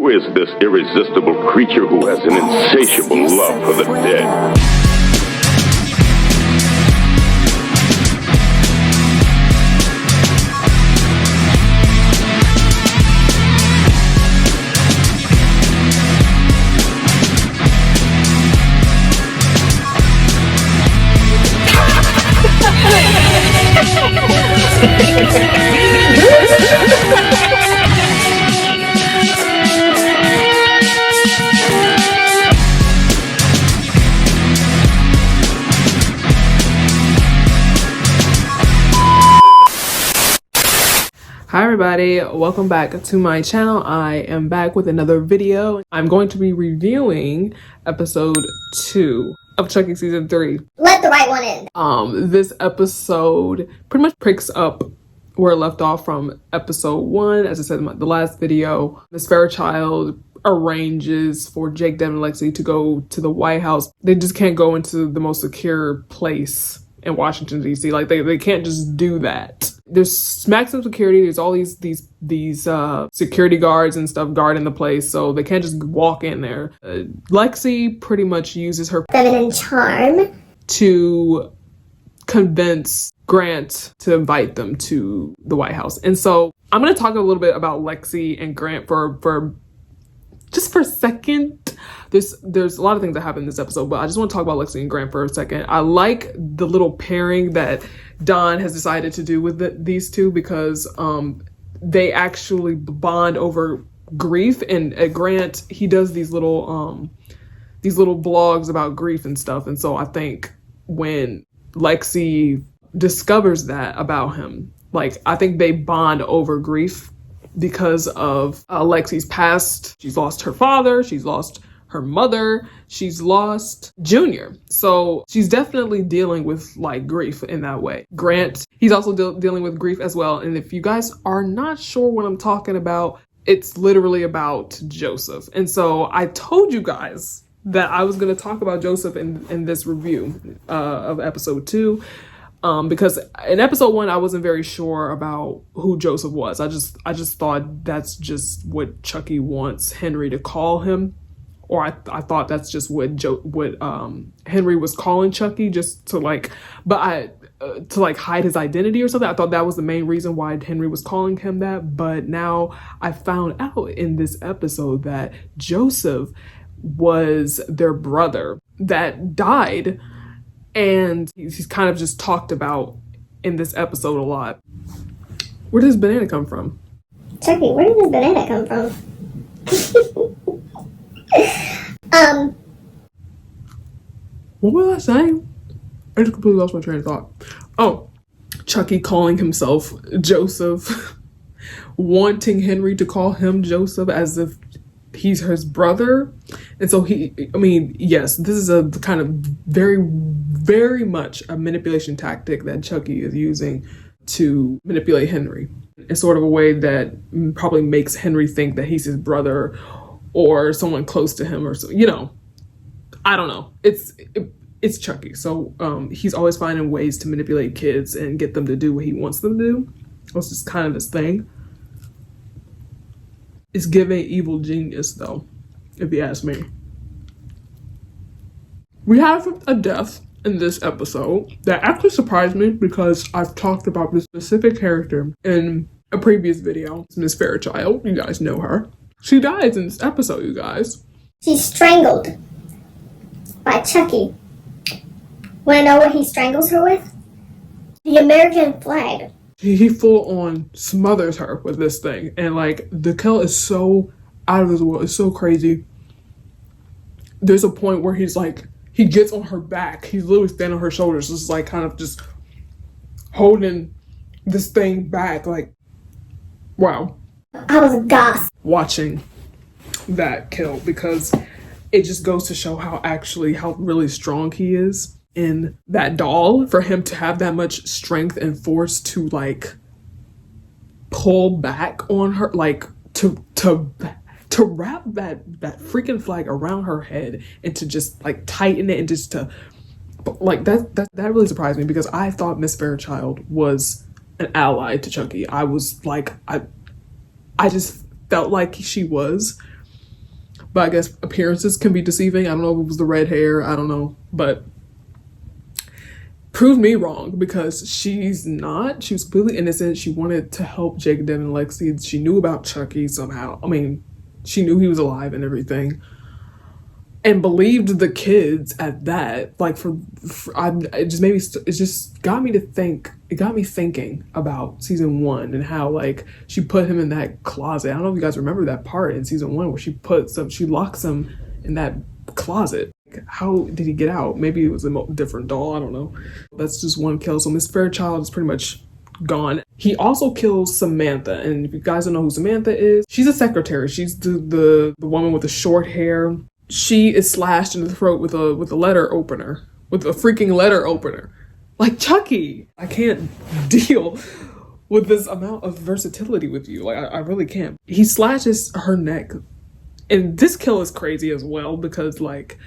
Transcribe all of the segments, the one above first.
Who is this irresistible creature who has an insatiable love for the dead? Hi everybody, welcome back to my channel. I am back with another video. I'm going to be reviewing episode 2 of Chucky season 3. Let the right one in. This episode pretty much picks up where it left off from episode 1. As I said in the last video, Miss Fairchild arranges for Jake, Devin, and Lexi to go to the White House. They just can't go into the most secure place in Washington, D.C. Like they can't just do that. There's maximum security. There's all these security guards and stuff guarding the place, so they can't just walk in there. Lexi pretty much uses her feminine charm to convince Grant to invite them to the White House. And so I'm going to talk a little bit about Lexi and Grant for just for a second. There's a lot of things that happen in this episode, but I just want to talk about Lexi and Grant for a second. I like the little pairing that Don has decided to do with these two because they actually bond over grief. And Grant, he does these little vlogs about grief and stuff. And so I think when Lexi discovers that about him, like I think they bond over grief because of Lexi's past. She's lost her father, she's lost her mother, she's lost Junior. So she's definitely dealing with like grief in that way. Grant, he's also dealing with grief as well. And if you guys are not sure what I'm talking about, it's literally about Joseph. And so I told you guys that I was going to talk about Joseph in this review of episode 2. Because in episode 1, I wasn't very sure about who Joseph was. I just thought that's just what Chucky wants Henry to call him. Or I thought that's just what Henry was calling Chucky, just to to hide his identity or something. I thought that was the main reason why Henry was calling him that. But now I found out in this episode that Joseph was their brother that died. And he's kind of just talked about in this episode a lot. Where does banana come from? Chucky, where did this banana come from? What was I saying? I just completely lost my train of thought. Oh, Chucky calling himself Joseph, wanting Henry to call him Joseph as if he's his brother. And so yes, this is a kind of very, very much a manipulation tactic that Chucky is using to manipulate Henry in sort of a way that probably makes Henry think that he's his brother or someone close to him, or so, I don't know. It's Chucky. So he's always finding ways to manipulate kids and get them to do what he wants them to do. It's just kind of his thing. It's giving evil genius, though, if you ask me. We have a death in this episode that actually surprised me because I've talked about this specific character in a previous video. It's Miss Fairchild. You guys know her. She dies in this episode, you guys. She's strangled by Chucky. Want to know what he strangles her with? The American flag. He full on smothers her with this thing. And like, the kill is so out of this world. It's so crazy. There's a point where he's like, he gets on her back. He's literally standing on her shoulders. Just like kind of just holding this thing back. Like, wow. I was aghast watching that kill because it just goes to show how really strong he is in that doll. For him to have that much strength and force to like pull back on her, like to wrap that freaking flag around her head and to just like tighten it and just to like that really surprised me because I thought Miss Fairchild was an ally to Chucky. I was like, I just felt like she was, but I guess appearances can be deceiving. I don't know if it was the red hair, I don't know, but proved me wrong, because she's not. She was completely innocent. She wanted to help Jacob, Devin, and Lexi. She knew about Chucky somehow. I mean, she knew he was alive and everything, and believed the kids at that. Like, it just got me to think. It got me thinking about season 1 and how, like, she put him in that closet. I don't know if you guys remember that part in season 1 where she locks him in that closet. How did he get out? Maybe it was a different doll, I don't know. That's just one kill. So Miss Fairchild is pretty much gone. He also kills Samantha, and if you guys don't know who Samantha is, she's a secretary. She's the woman with the short hair. She is slashed in the throat with a letter opener, with a freaking letter opener. Like, Chucky, I can't deal with this amount of versatility with you. Like, I really can't. He slashes her neck, and this kill is crazy as well, because, like,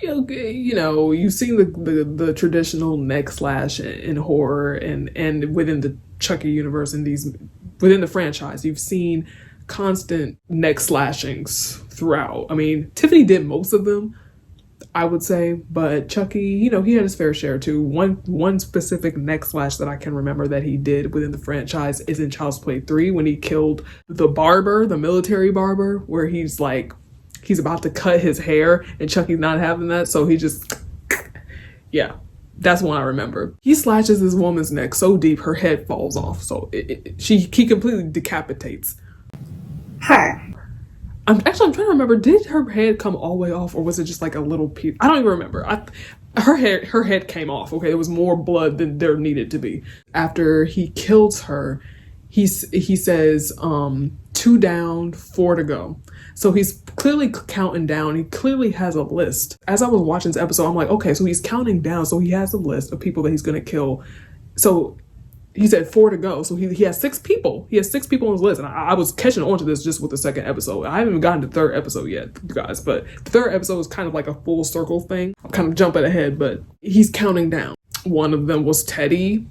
you know, you've seen the traditional neck slash in horror and within the Chucky universe and within the franchise, you've seen constant neck slashings throughout. I mean, Tiffany did most of them, I would say, but Chucky, you know, he had his fair share too. One specific neck slash that I can remember that he did within the franchise is in Child's Play 3, when he killed the barber, the military barber, where he's about to cut his hair and Chucky's not having that, so he just, yeah, that's one I remember. He slashes this woman's neck so deep her head falls off, so he completely decapitates her. I'm trying to remember, did her head come all the way off, or was it just like a little piece? I don't even remember. Her head came off, okay? There was more blood than there needed to be. After he kills her, he says, 2 down, 4 to go. So he's clearly counting down. He clearly has a list. As I was watching this episode, I'm like, okay, so he's counting down. So he has a list of people that he's going to kill. So he said 4 to go. So he has 6 people. He has 6 people on his list. And I was catching on to this just with the second episode. I haven't even gotten to the 3rd episode yet, you guys. But the 3rd episode is kind of like a full circle thing. I'm kind of jumping ahead, but he's counting down. One of them was Teddy.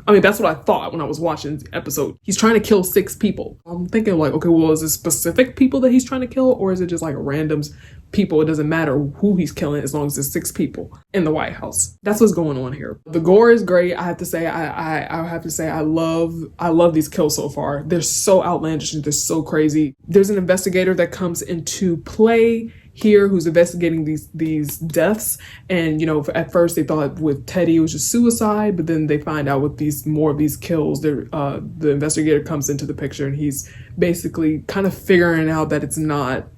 I mean, that's what I thought when I was watching the episode. He's trying to kill 6 people. I'm thinking, like, okay, well, is it specific people that he's trying to kill, or is it just like random people? It doesn't matter who he's killing as long as there's 6 people in the White House. That's what's going on here. The gore is great. I have to say, I love these kills so far. They're so outlandish and they're so crazy. There's an investigator that comes into play here who's investigating these deaths, and, you know, at first they thought with Teddy it was just suicide, but then they find out with more of these kills, the investigator comes into the picture, and he's basically kind of figuring out that it's not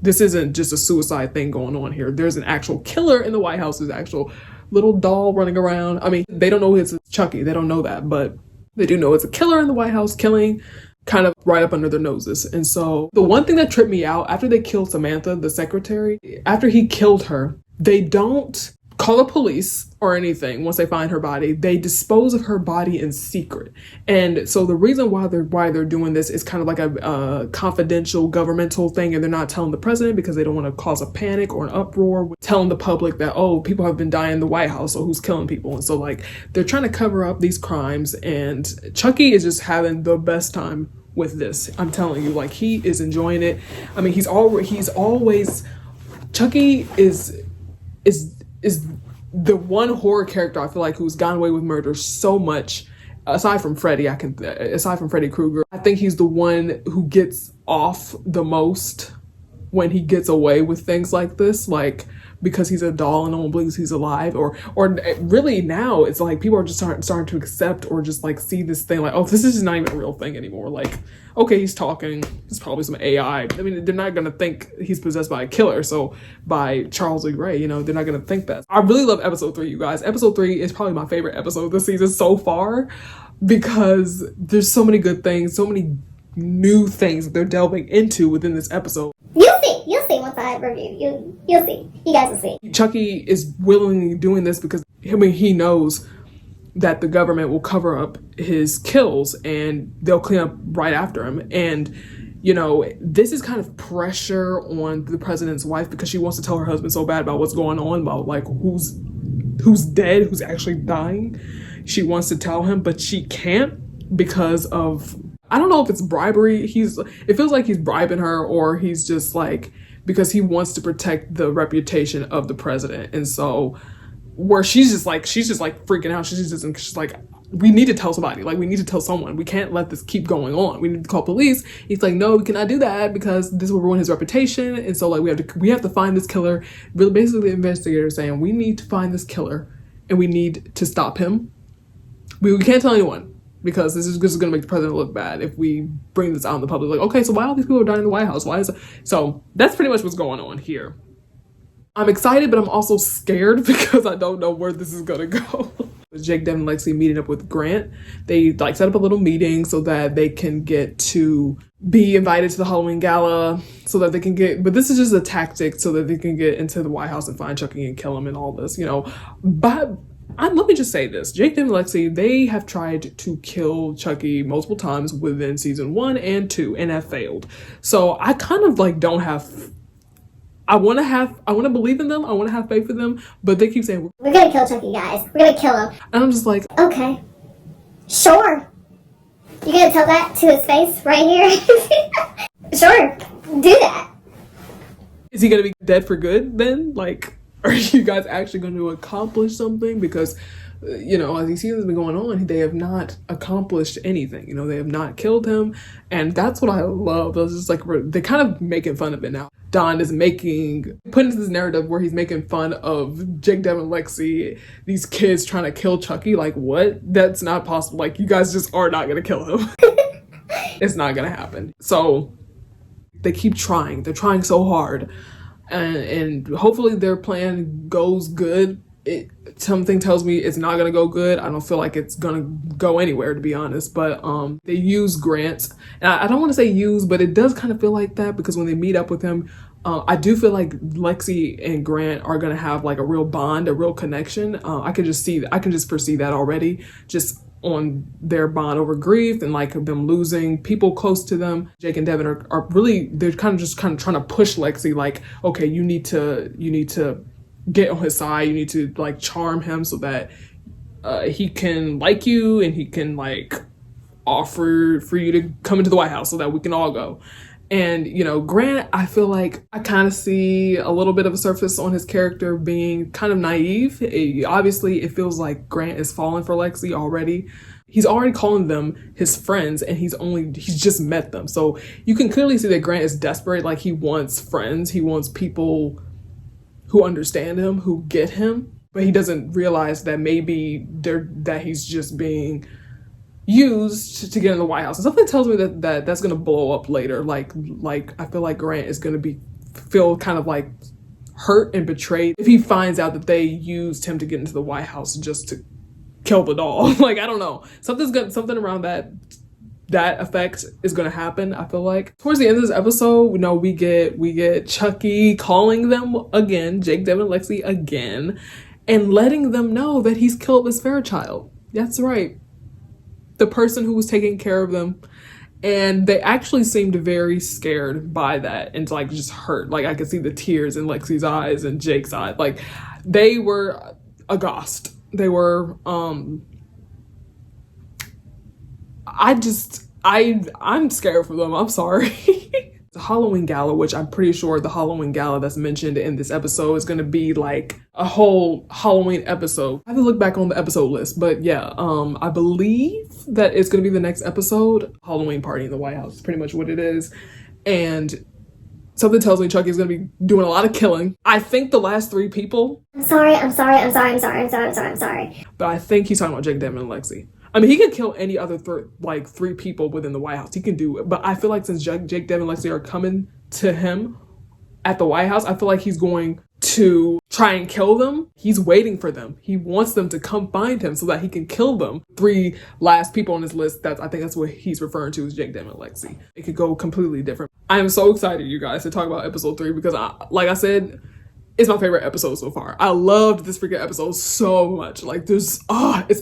this isn't just a suicide thing going on here. There's an actual killer in the White House. There's an actual little doll running around. I mean, they don't know it's Chucky. They don't know that, but they do know it's a killer in the White House killing kind of right up under their noses. And so the one thing that tripped me out, after they killed Samantha, the secretary, after he killed her, they don't call the police or anything. Once they find her body, they dispose of her body in secret. And so the reason why they're doing this is kind of like a confidential governmental thing, and they're not telling the president because they don't want to cause a panic or an uproar, telling the public that, oh, people have been dying in the White House, so who's killing people? And so, like, they're trying to cover up these crimes, and Chucky is just having the best time with this. I'm telling you, like, he is enjoying it. I mean, he's always Chucky is the one horror character I feel like who's gotten away with murder so much, aside from Freddy Krueger. I think he's the one who gets off the most when he gets away with things like this, like, because he's a doll and no one believes he's alive, or really now it's like people are just starting to accept or just like see this thing like, oh, this is just not even a real thing anymore. Like, okay, he's talking, it's probably some AI. I mean, they're not gonna think he's possessed by a killer, so by Charles Lee Ray, you know, they're not gonna think that. I really love episode 3, you guys. Episode 3 is probably my favorite episode this season so far, because there's so many good things, so many new things that they're delving into within this episode. You'll see once I review. You'll see. You guys will see. Chucky is willingly doing this because, I mean, he knows that the government will cover up his kills and they'll clean up right after him. And, you know, this is kind of pressure on the president's wife because she wants to tell her husband so bad about what's going on, about like who's dead, who's actually dying. She wants to tell him, but she can't because of, I don't know if it's bribery. It feels like he's bribing her, or he's just like, because he wants to protect the reputation of the president. And so where she's just like freaking out. She's like, we need to tell somebody. Like, we need to tell someone. We can't let this keep going on. We need to call police. He's like, no, we cannot do that because this will ruin his reputation. And so like we have to find this killer. Really, basically, the investigator saying we need to find this killer and we need to stop him. We can't tell anyone because this is going to make the president look bad if we bring this out in the public. Like, okay, so why all these people are dying in the White House? Why is it? So that's pretty much what's going on here. I'm excited, but I'm also scared because I don't know where this is gonna go. Jake, Devin, and Lexi meeting up with Grant. They like set up a little meeting so that they can get to be invited to the Halloween gala, so that they can get, but this is just a tactic so that they can get into the White House and find Chucky and kill him and all this, you know. But let me just say this. Jake, Devin, and Lexi, they have tried to kill Chucky multiple times within season 1 and 2 and have failed. So I kind of like don't have, I want to believe in them. I want to have faith in them, but they keep saying, we're going to kill Chucky, guys. We're going to kill him. And I'm just like, okay, sure. You going to tell that to his face right here? Sure, do that. Is he going to be dead for good then? Like, are you guys actually going to accomplish something? Because, you know, as these seasons have been going on, they have not accomplished anything. You know, they have not killed him. And that's what I love. It's just like, they're kind of making fun of it now. Don is putting this narrative where he's making fun of Jake, Devin, Lexi, these kids trying to kill Chucky. Like, what? That's not possible. Like, you guys just are not going to kill him. It's not going to happen. So they keep trying. They're trying so hard. And hopefully their plan goes good. Something tells me it's not gonna go good. I don't feel like it's gonna go anywhere, to be honest. But they use Grant, and I don't want to say use, but it does kind of feel like that because when they meet up with him, I do feel like Lexi and Grant are gonna have like a real bond, a real connection. I can just foresee that already, just on their bond over grief and like them losing people close to them. Jake and Devin are really, they're kind of trying to push Lexi, like, okay, you need to get on his side. You need to like charm him so that he can like you and he can like offer for you to come into the White House so that we can all go. And, you know, Grant, I feel like I kind of see a little bit of a surface on his character being kind of naive. Obviously, it feels like Grant is falling for Lexi already. He's already calling them his friends and he's just met them. So you can clearly see that Grant is desperate. Like, he wants friends. He wants people who understand him, who get him. But he doesn't realize that maybe that he's just being used to get in the White House. And something tells me that that's going to blow up later. Like I feel like Grant is going to feel kind of like hurt and betrayed if he finds out that they used him to get into the White House just to kill the doll. Like, I don't know. Something around that effect is going to happen, I feel like. Towards the end of this episode, you know, we get Chucky calling them again, Jake, Devin, and Lexi again, and letting them know that he's killed this Fairchild. That's right. The person who was taking care of them. And they actually seemed very scared by that and like just hurt. Like, I could see the tears in Lexi's eyes and Jake's eyes. Like, they were aghast. They were, I'm scared for them. I'm sorry. The Halloween gala, which I'm pretty sure the Halloween gala that's mentioned in this episode is going to be like a whole Halloween episode. I have to look back on the episode list, but yeah, I believe that it's going to be the next episode. Halloween party in the White House is pretty much what it is. And something tells me Chucky's going to be doing a lot of killing. I think the last 3 people. I'm sorry. But I think he's talking about Jake, Devin, and Lexi. I mean, he could kill any other 3 people within the White House. He can do it. But I feel like since Jake, Devin, and Lexi are coming to him at the White House, I feel like he's going to try and kill them. He's waiting for them. He wants them to come find him so that he can kill them. 3 last people on his list, I think that's what he's referring to as Jake, Devin, and Lexi. It could go completely different. I am so excited, you guys, to talk about episode 3 because, like I said, it's my favorite episode so far. I loved this freaking episode so much. Like, it's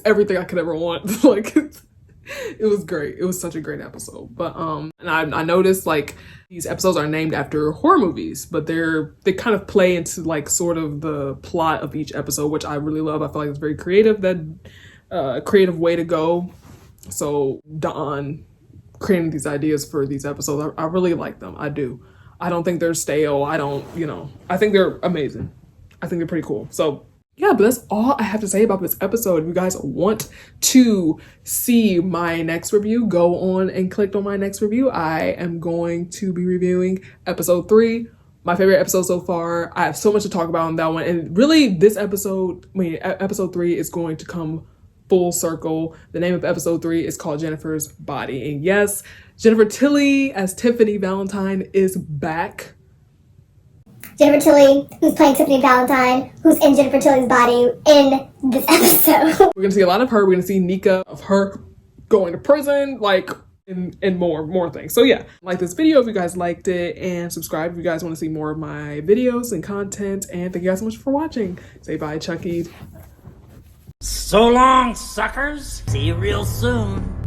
everything I could ever want. Like, it was great. It was such a great episode. But and I noticed like these episodes are named after horror movies, but they kind of play into like sort of the plot of each episode, which I really love. I feel like it's very creative. That creative way to go. So Don creating these ideas for these episodes. I really like them. I do. I don't think they're stale. I don't, you know, I think they're amazing. I think they're pretty cool. So yeah, but that's all I have to say about this episode. If you guys want to see my next review, go on and click on my next review. I am going to be reviewing episode 3, my favorite episode so far. I have so much to talk about on that one. And really this episode, episode 3 is going to come full circle. The name of episode 3 is called Jennifer's Body. And yes, Jennifer Tilly as Tiffany Valentine is back. Jennifer Tilly, who's playing Tiffany Valentine, who's in Jennifer Tilly's body in this episode. We're gonna see a lot of her. We're gonna see Nika of her going to prison, like, and more things. So yeah, like this video if you guys liked it, and subscribe if you guys want to see more of my videos and content. And thank you guys so much for watching. Say bye, Chucky. So long, suckers. See you real soon.